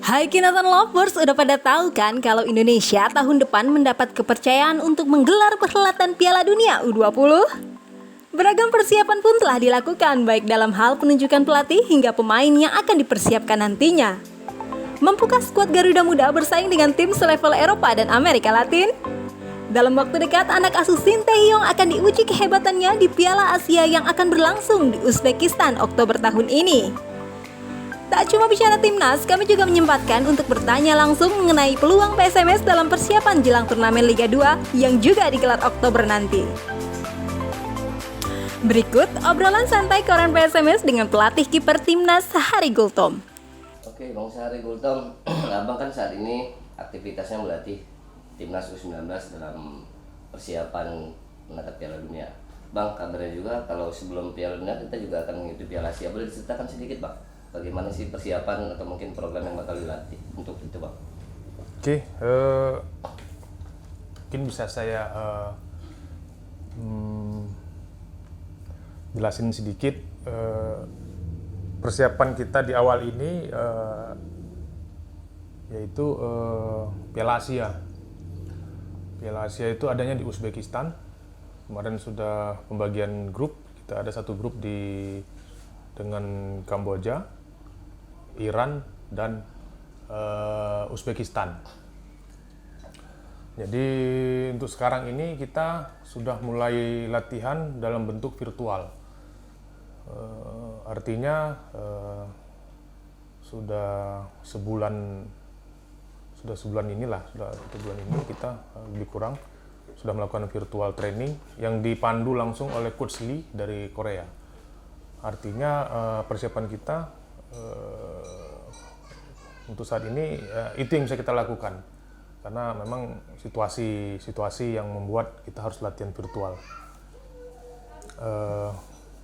Hai Kinatan Lovers, udah pada tahu kan kalau Indonesia tahun depan mendapat kepercayaan untuk menggelar perhelatan Piala Dunia U20? Beragam persiapan pun telah dilakukan baik dalam hal penunjukan pelatih hingga pemain yang akan dipersiapkan nantinya. Mampukah skuad Garuda Muda bersaing dengan tim selevel Eropa dan Amerika Latin? Dalam waktu dekat, anak asuh Shin Tae-yong akan diuji kehebatannya di Piala Asia yang akan berlangsung di Uzbekistan Oktober tahun ini. Tak cuma bicara timnas, kami juga menyempatkan untuk bertanya langsung mengenai peluang PSMS dalam persiapan jelang turnamen Liga 2 yang juga digelar Oktober nanti. Berikut obrolan santai koran PSMS dengan pelatih kiper timnas Sahari Gultom. Oke, Bang Sahari Gultom, Abang kan saat ini aktivitasnya melatih timnas U19 dalam persiapan menghadapi Piala Dunia. Bang, kabarnya juga kalau sebelum Piala Dunia kita juga akan mengikuti Piala Asia. Boleh diceritakan sedikit, Bang? Bagaimana sih persiapan atau mungkin program yang bakal dilatih untuk itu, Bang? Oke, mungkin bisa saya jelasin sedikit persiapan kita di awal ini, yaitu Piala Asia. Piala Asia itu adanya di Uzbekistan. Kemarin sudah pembagian grup, kita ada satu grup dengan Kamboja, Iran, dan Uzbekistan. Jadi untuk sekarang ini kita sudah mulai latihan dalam bentuk virtual. Artinya sudah sebulan ini kita lebih kurang sudah melakukan virtual training yang dipandu langsung oleh Coach Lee dari Korea. Artinya persiapan kita untuk saat ini itu yang bisa kita lakukan karena memang situasi yang membuat kita harus latihan virtual.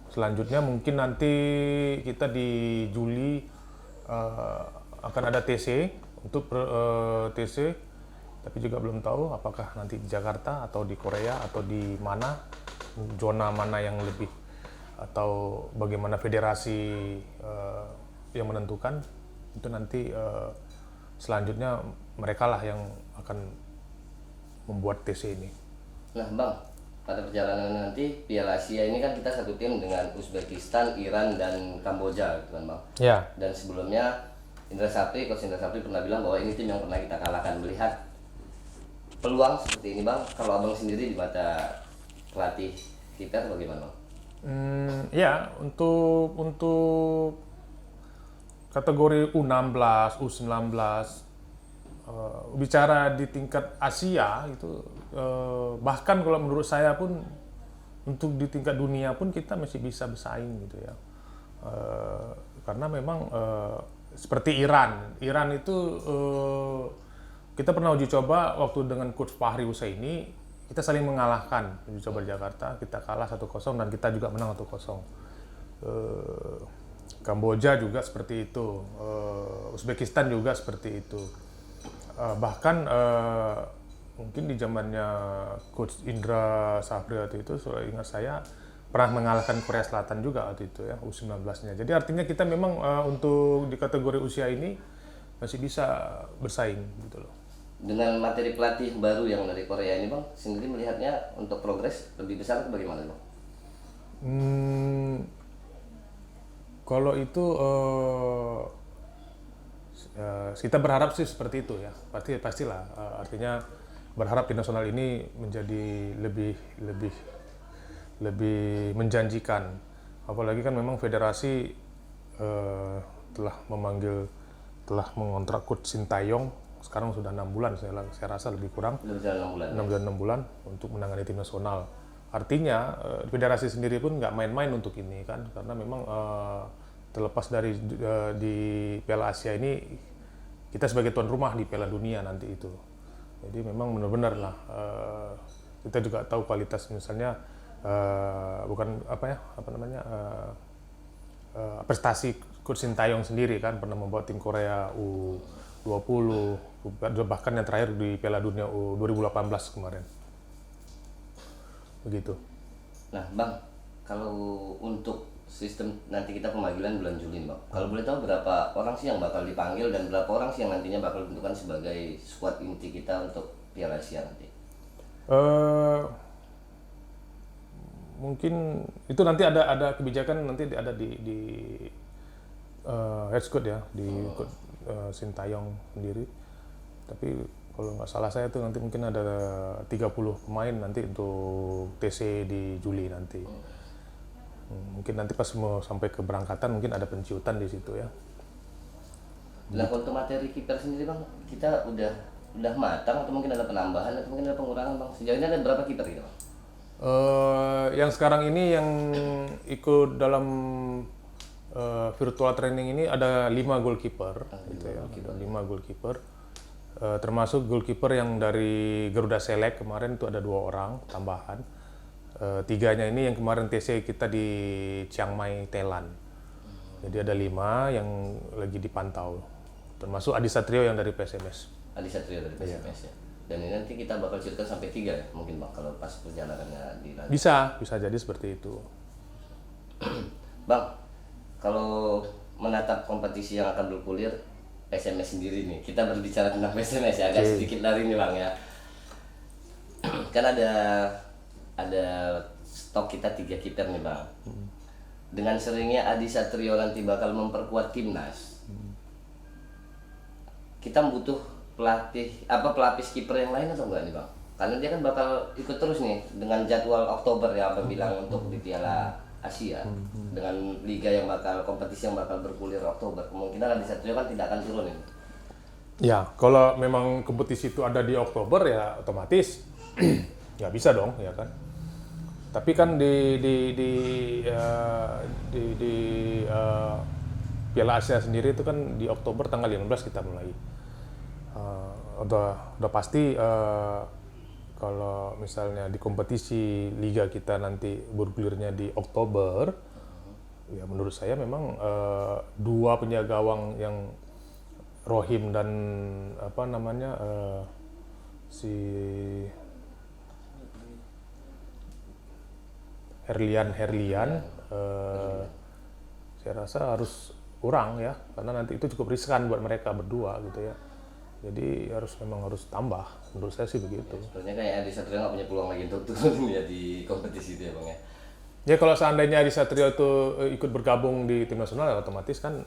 Selanjutnya mungkin nanti kita di Juli akan ada TC untuk TC, tapi juga belum tahu apakah nanti di Jakarta atau di Korea atau di mana, zona mana yang lebih, atau bagaimana federasi yang menentukan. Itu nanti selanjutnya mereka lah yang akan membuat TC ini. Nah, Bang, pada perjalanan nanti Piala Asia ini kan kita satu tim dengan Uzbekistan, Iran, dan Kamboja, gitu kan, Bang? Ya. Dan sebelumnya Coach Indra Sapri pernah bilang bahwa ini tim yang pernah kita kalahkan. Melihat peluang seperti ini, Bang, kalau Abang sendiri di mata pelatih kita bagaimana, Bang? Ya, untuk kategori U16, U19, bicara di tingkat Asia itu, bahkan kalau menurut saya pun untuk di tingkat dunia pun kita masih bisa bersaing gitu ya. Karena memang seperti Iran itu kita pernah uji coba waktu dengan Coach Fahri Husaini, kita saling mengalahkan. Uji coba di Jakarta kita kalah 1-0 dan kita juga menang 1-0. Kamboja juga seperti itu, Uzbekistan juga seperti itu. Bahkan mungkin di zamannya Coach Indra Sapri waktu itu, ingat saya pernah mengalahkan Korea Selatan juga waktu itu ya, U19-nya. Jadi artinya kita memang untuk di kategori usia ini masih bisa bersaing gitu loh. Dengan materi pelatih baru yang dari Korea ini, Bang, sendiri melihatnya untuk progres lebih besar atau bagaimana, Bang? Kalau itu kita berharap sih seperti itu ya, pastilah. Artinya berharap tim nasional ini menjadi lebih menjanjikan. Apalagi kan memang federasi telah mengontrak Coach Shin Tae-yong sekarang sudah 6 bulan, saya rasa lebih kurang 6 bulan untuk menangani tim nasional. Artinya federasi sendiri pun nggak main-main untuk ini kan, karena memang terlepas dari di Piala Asia ini kita sebagai tuan rumah di Piala Dunia nanti itu. Jadi memang benar-benar lah kita juga tahu kualitas misalnya prestasi Coach Shin Tae-yong sendiri kan pernah membawa tim Korea U20, bahkan yang terakhir di Piala Dunia U2018 kemarin. Begitu. Nah, Bang, kalau untuk sistem nanti kita pemanggilan bulan Juli Bang. Kalau boleh tahu berapa orang sih yang bakal dipanggil dan berapa orang sih yang nantinya bakal ditentukan sebagai skuad inti kita untuk Piala Asia nanti? Mungkin itu nanti ada kebijakan nanti ada di head coach ya, di coach Sintayong sendiri. Tapi kalau nggak salah saya tuh nanti mungkin ada 30 pemain nanti untuk TC di Juli nanti. Mungkin nanti pas mau sampai keberangkatan mungkin ada penciutan di situ ya. Nah, untuk materi kiper sendiri Bang, kita udah matang atau mungkin ada penambahan atau mungkin ada pengurangan Bang? Sejauh ini ada berapa kiper kita Bang? Yang sekarang ini yang ikut dalam virtual training ini ada 5 goalkeeper, gitu ya. Ada 5 goalkeeper. Termasuk goalkeeper yang dari Garuda Select kemarin itu ada 2 orang tambahan. 3-nya ini yang kemarin TC kita di Chiang Mai, Thailand. Jadi ada 5 yang lagi dipantau. Termasuk Adi Satrio yang dari PSMS. Adi Satrio dari PSMS ya. Dan ini nanti kita bakal ceritakan sampai 3 ya mungkin Bang kalau pas perjalanannya di London. Bisa jadi seperti itu. Bang, kalau menatap kompetisi yang akan bergulir PSMS sendiri nih, kita berbicara tentang PSMS ya, agak sedikit lari nih Bang ya. Kan ada stok kita 3 kiper nih Bang. Dengan seringnya Adi Satrio nanti bakal memperkuat timnas. Kita butuh pelapis kiper yang lain atau enggak nih Bang? Karena dia kan bakal ikut terus nih dengan jadwal Oktober ya Abang bilang untuk di Piala Asia dengan liga yang kompetisi yang bakal bergulir Oktober. Kemungkinan Adi Satrio kan tidak akan turun ini. Ya, kalau memang kompetisi itu ada di Oktober ya otomatis nggak bisa dong, ya kan. Tapi kan di Piala Asia sendiri itu kan di Oktober tanggal 15 kita mulai. Udah pasti kalau misalnya di kompetisi liga kita nanti bergulirnya di Oktober, ya menurut saya memang 2 penjaga gawang yang Rohim dan si Herlian saya rasa harus kurang ya, karena nanti itu cukup riskan buat mereka berdua gitu ya. Jadi memang harus tambah, menurut saya sih begitu. Sebenarnya kayak Adi Satrio nggak punya peluang lagi untuk turun ya di kompetisi itu ya Bang ya. Ya kalau seandainya Adi Satrio itu ikut bergabung di tim nasional ya otomatis kan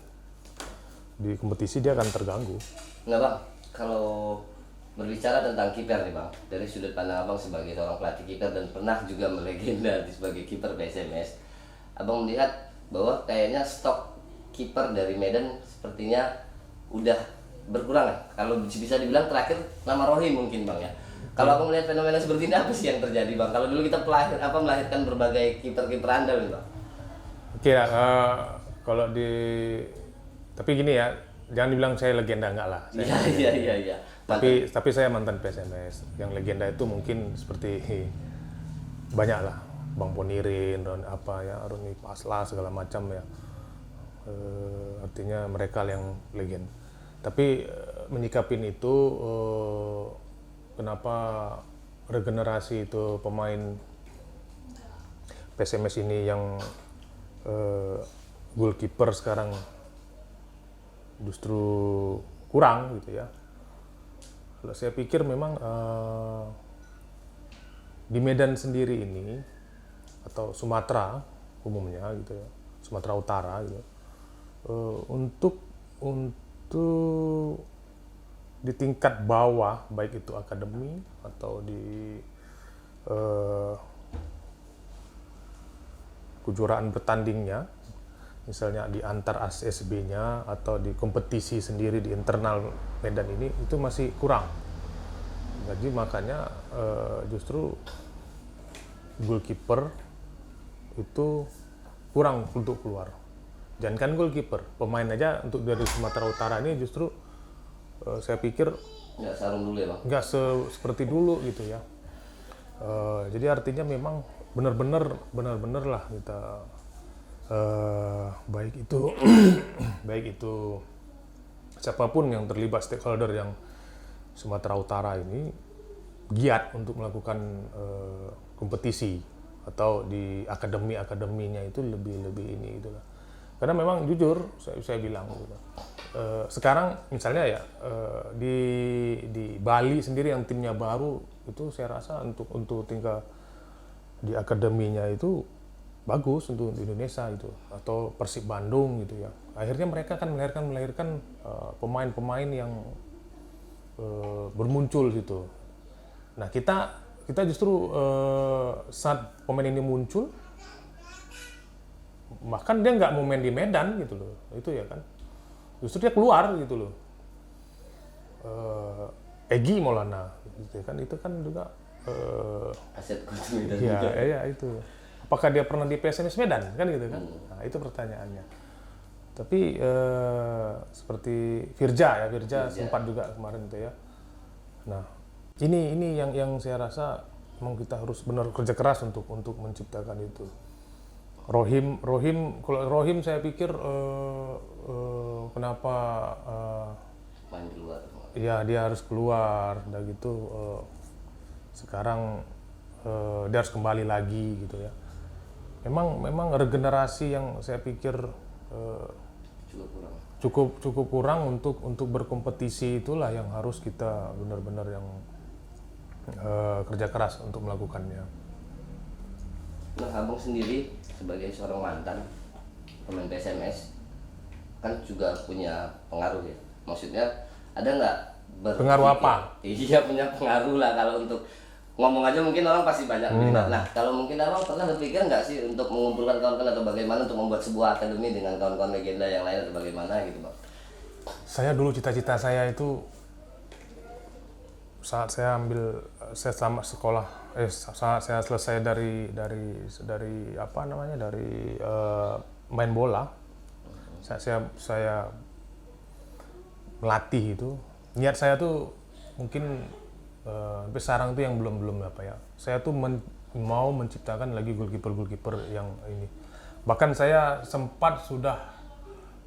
di kompetisi dia akan terganggu. Nah Bang, kalau berbicara tentang kiper nih Bang, dari sudut pandang Abang sebagai seorang pelatih kiper dan pernah juga melegenda sebagai kiper PSMS, Abang melihat bahwa kayaknya stok kiper dari Medan sepertinya udah berkurang ya. Kalau bisa dibilang terakhir nama Rohim mungkin Bang ya. Kalau Abang melihat fenomena seperti ini apa sih yang terjadi Bang? Kalau dulu kita melahirkan berbagai kiper-kiper andal nih Bang. Oke, kalau tapi gini ya, jangan dibilang saya legenda enggak lah. Iya. Tapi saya mantan PSMS. Yang legenda itu mungkin seperti banyak lah, Bang Ponirin dan Roni Pasla segala macam ya. Artinya mereka yang legenda. Tapi menyikapin itu kenapa regenerasi itu pemain PSMS ini yang goalkeeper sekarang justru kurang gitu ya. Kalau saya pikir memang di Medan sendiri ini atau Sumatera umumnya gitu ya, Sumatera Utara gitu, untuk di tingkat bawah baik itu akademi atau di kejuaraan bertandingnya, misalnya di antar ASSB-nya atau di kompetisi sendiri di internal Medan ini itu masih kurang. Jadi makanya justru goalkeeper itu kurang untuk keluar. Jangankan goalkeeper, pemain aja untuk dari Sumatera Utara ini justru saya pikir nggak sarung dulu ya Bang? Nggak seperti dulu gitu ya. Jadi artinya memang benar-benar lah kita baik itu siapapun yang terlibat stakeholder yang Sumatera Utara ini giat untuk melakukan kompetisi atau di akademinya itu lebih ini gitu lah. Karena memang jujur saya bilang gitu. Sekarang misalnya ya di Bali sendiri yang timnya baru itu saya rasa untuk tingkat di akademinya itu bagus untuk Indonesia itu, atau Persib Bandung gitu ya. Akhirnya mereka kan melahirkan pemain-pemain yang bermuncul gitu. Nah kita justru saat pemain ini muncul, bahkan dia nggak mau main di Medan gitu loh, itu ya kan. Justru dia keluar gitu loh. Egy Maulana gitu kan, itu kan juga Aset kota Medan ya, juga. ya itu. Apakah dia pernah di PSMS Medan kan gitu kan? Nah, itu pertanyaannya. Tapi seperti Firja sempat juga kemarin itu ya. Nah, ini yang saya rasa memang kita harus benar kerja keras untuk menciptakan itu. Rohim kalau Rohim saya pikir kenapa Main keluar. ya dia harus keluar dan gitu sekarang dia harus kembali lagi gitu ya. Memang regenerasi yang saya pikir cukup kurang untuk berkompetisi, itulah yang harus kita benar-benar yang kerja keras untuk melakukannya. Nah, abang sendiri sebagai seorang mantan pemain PSMS kan juga punya pengaruh ya. Maksudnya ada nggak Pengaruh apa? Iya, punya pengaruh lah. Kalau untuk ngomong aja mungkin orang pasti banyak minat. Nah, kalau mungkin abang pernah berpikir nggak sih untuk mengumpulkan kawan-kawan atau bagaimana untuk membuat sebuah akademi dengan kawan-kawan legenda yang lain atau bagaimana gitu bang? Saya dulu cita-cita saya itu saat saya sama sekolah, saat saya selesai dari apa namanya dari main bola, saya melatih itu. Niat saya tuh mungkin sampai sekarang tuh yang belum apa ya. Saya tuh mau menciptakan lagi goalkeeper yang ini. Bahkan saya sempat sudah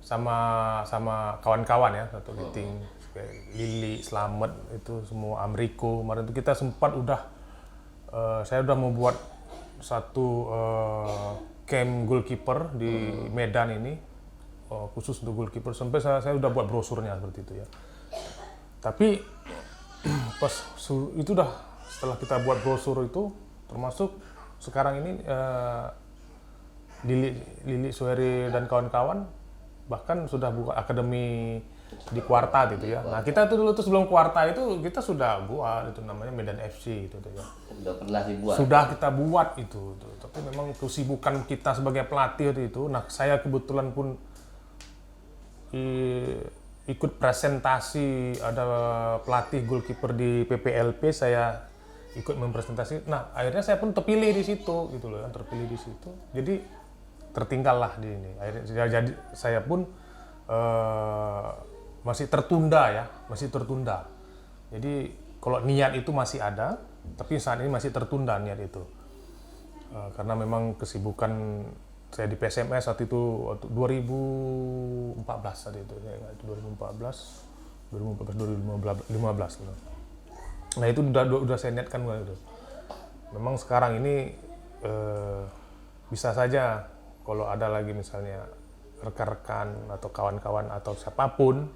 sama kawan-kawan ya, satu meeting kayak Lili, Slamet itu semua, Amriko, kemarin itu kita sempat saya udah membuat satu camp goalkeeper di Medan ini, khusus untuk goalkeeper, sampai saya udah buat brosurnya seperti itu ya. Tapi pas itu setelah kita buat brosur itu, termasuk sekarang ini Lili Suheri dan kawan-kawan bahkan sudah buka akademi di Kuarta gitu ya. Nah kita tuh dulu tuh sebelum Kuarta itu kita sudah buat itu namanya Medan FC gitu ya. Sudah pernah dibuat? Sudah kita buat itu. Tapi memang kesibukan kita sebagai pelatih itu. Nah saya kebetulan pun ikut presentasi, ada pelatih goalkeeper di PPLP, saya ikut mempresentasi. Nah akhirnya saya pun terpilih di situ gitu loh, terpilih di situ. Jadi tertinggal lah di ini. Akhirnya jadi saya pun masih tertunda. Jadi kalau niat itu masih ada, tapi saat ini masih tertunda niat itu. Karena memang kesibukan saya di PSMS waktu itu 2014 saat itu, saya ingat itu 2015. Nah itu udah saya niatkan gitu. Memang sekarang ini bisa saja kalau ada lagi misalnya rekan-rekan atau kawan-kawan atau siapapun,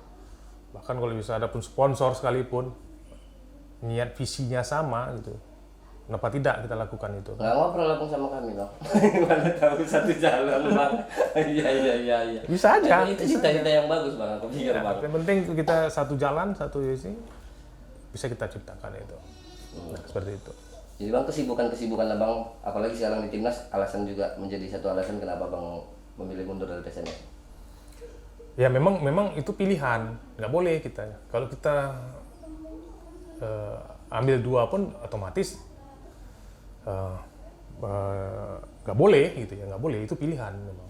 bahkan kalau bisa ada pun sponsor sekalipun, niat visinya sama gitu, kenapa tidak kita lakukan itu? Nggak ngobrol langsung sama kami loh. Mana tahu satu jalan bang. Iya. Bisa aja. Itu cita-cita yang bagus bang, aku pikir bang. Yang penting kita satu jalan, satu visi, bisa kita ciptakan itu. Nah, seperti itu. Jadi bang, kesibukan abang, apalagi sekarang di timnas, alasan juga menjadi satu alasan kenapa bang memilih mundur dari PSMS? Ya memang itu pilihan, nggak boleh kita. Kalau kita ambil dua pun otomatis nggak boleh gitu ya, nggak boleh, itu pilihan memang.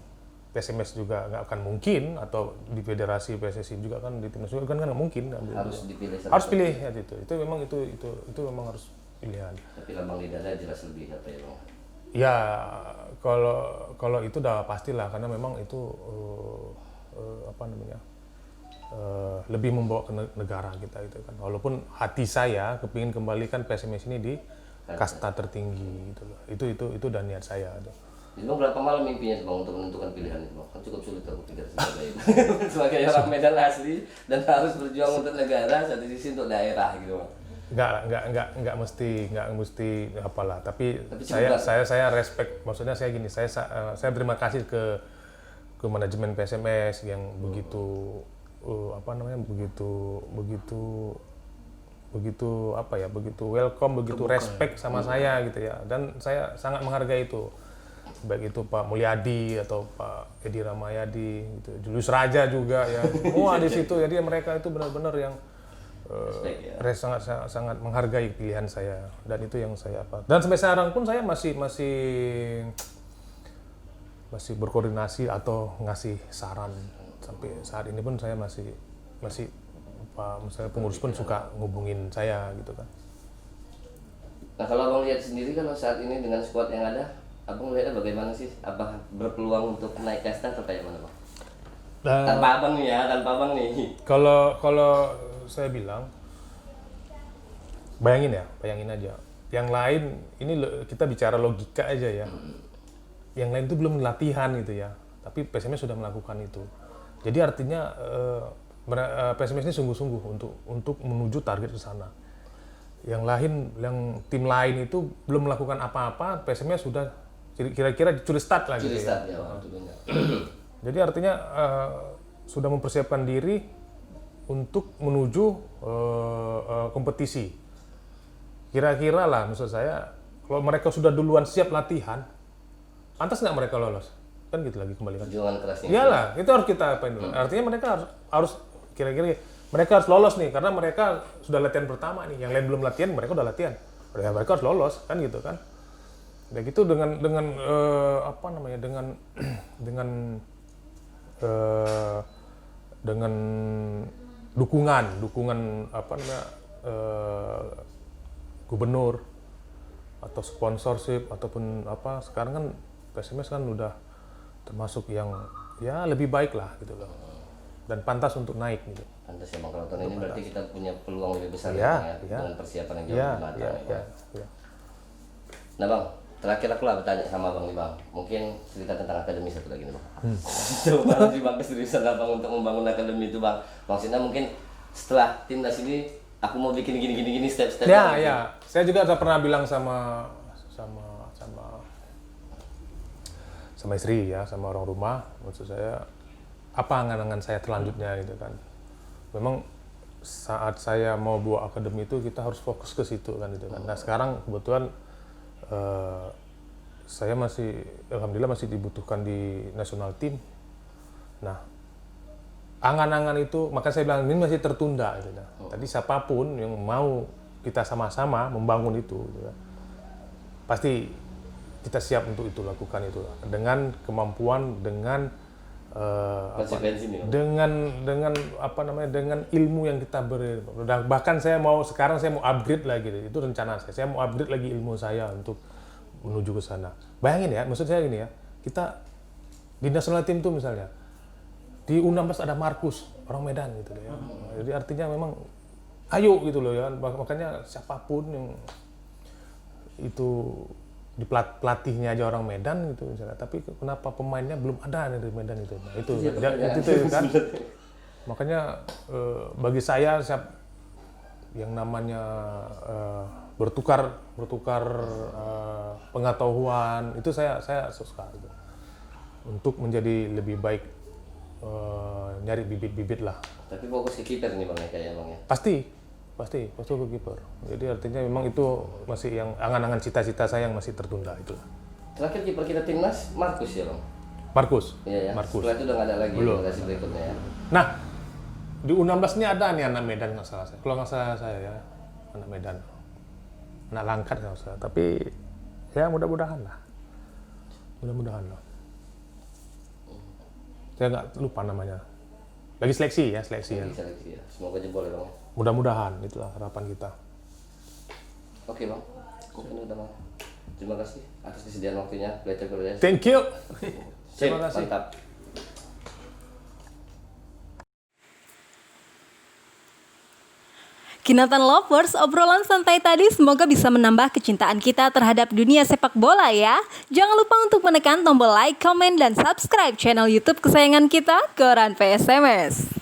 PSMS juga nggak akan mungkin, atau di federasi PSSI juga kan, di timnas juga kan nggak mungkin ambil Harus dua. dipilih. Harus pilih ya, itu memang itu memang harus pilihan. Tapi lambang lidahnya jelas lebih apa ya bang? Ya kalau itu udah pastilah, karena memang itu lebih membawa ke negara kita itu kan. Walaupun hati saya kepingin kembalikan PSMS ini di kasta tertinggi gitu loh. Itu dan niat saya tuh. Jadi bang berapa malam mimpinya tuh bang untuk menentukan pilihan itu bang? Kan cukup sulit aku pikir sebagai sebagai orang Medan asli dan harus berjuang untuk negara, satu sisi untuk daerah gitu bang. Nggak mesti apalah. Tapi cukup saya respect. Maksudnya saya gini, saya terima kasih ke manajemen PSMS yang begitu begitu welcome, begitu respect sama saya gitu ya. Dan saya sangat menghargai itu. Baik itu Pak Mulyadi atau Pak Edi Ramayadi gitu. Julius Raja juga ya. Semua di situ. Jadi mereka itu benar-benar yang sangat menghargai pilihan saya, dan itu yang saya apa. Dan sampai sekarang pun saya masih berkoordinasi atau ngasih saran. Sampai saat ini pun saya masih misalnya pengurus pun suka ngubungin saya gitu kan. Nah kalau abang lihat sendiri kan saat ini dengan skuad yang ada, abang lihatnya bagaimana sih? Abang berpeluang untuk naik kasta atau kayak mana bang? Tanpa abang nih. Kalau saya bilang, bayangin aja. Yang lain ini kita bicara logika aja ya. Yang lain itu belum latihan gitu ya, tapi PSMS sudah melakukan itu. Jadi artinya PSMS ini sungguh-sungguh untuk menuju target ke sana. Yang tim lain itu belum melakukan apa-apa, PSMS sudah kira-kira curi start lah gitu ya. Jadi artinya sudah mempersiapkan diri untuk menuju kompetisi. Kira-kira lah maksud saya, kalau mereka sudah duluan siap latihan, pantas nggak mereka lolos? Kan gitu lagi kembali kan. Perjuangan kerasnya. Iyalah, itu harus kita apain dulu. Artinya mereka harus kira-kira mereka harus lolos nih, karena mereka sudah latihan pertama nih. Yang lain belum latihan, mereka udah latihan. Mereka harus lolos kan gitu kan. Ya gitu dengan dengan dukungan gubernur atau sponsorship ataupun apa, sekarang kan PSMS kan udah termasuk yang ya lebih baik lah gitu loh, dan pantas untuk naik gitu. Pantas ya bang, kalau tahun ini berarti kita punya peluang lebih besar dengan persiapan yang jauh lebih matang. Nah bang, terakhir aku lah bertanya sama bang nih bang, mungkin cerita tentang akademi satu lagi nih bang. Coba sih bang keseriusan abang untuk membangun akademi itu bang. Maksudnya mungkin setelah timnas ini aku mau bikin gini step-step. Ya. Saya juga pernah bilang sama istri ya, sama orang rumah, maksud saya apa angan-angan saya selanjutnya gitu kan. Memang saat saya mau buat akademi itu kita harus fokus ke situ kan gitu kan. Nah sekarang kebetulan saya alhamdulillah masih dibutuhkan di national team. Nah angan-angan itu, maka saya bilang ini masih tertunda gitu kan. Tadi siapapun yang mau kita sama-sama membangun itu gitu kan, pasti kita siap untuk itu, lakukan itu dengan kemampuan, dengan dengan ilmu yang kita beri. Bahkan sekarang saya mau upgrade lagi, itu rencana saya mau upgrade lagi ilmu saya untuk menuju ke sana. Bayangin ya, maksud saya gini ya, kita di national team tuh misalnya di U16 ada Markus, orang Medan gitu ya. Jadi artinya memang ayo gitu loh ya, makanya siapapun yang itu di pelatihnya aja orang Medan gitu misalnya, tapi kenapa pemainnya belum ada dari Medan itu. Nah, itu kan. Makanya bagi saya yang namanya bertukar pengetahuan itu saya suka gitu. Untuk menjadi lebih baik, nyari bibit-bibit lah. Tapi fokus ke kiper nih bang ya kayaknya bang ya. Pasti ke kiper. Jadi artinya memang itu masih yang angan-angan cita-cita saya yang masih tertunda itu. Terakhir kiper kita timnas Markus ya bang. Markus. Iya ya. Markus. Setelah itu udah nggak ada lagi generasi berikutnya ya. Nah di U16 ini ada nih anak Medan nggak salah saya. Kalau nggak salah saya ya anak Medan, anak Langkat nggak salah. Tapi ya mudah-mudahan lah. Saya nggak lupa namanya. Lagi seleksi ya. Seleksi ya. Semoga jebol ya bang. Mudah-mudahan, itulah harapan kita. Oke bang, mungkin udah bang. Terima kasih atas kesediaan waktunya. Thank you. Terima kasih. Mantap. Kinatan Lovers, obrolan santai tadi semoga bisa menambah kecintaan kita terhadap dunia sepak bola ya. Jangan lupa untuk menekan tombol like, comment, dan subscribe channel YouTube kesayangan kita, Koran PSMS.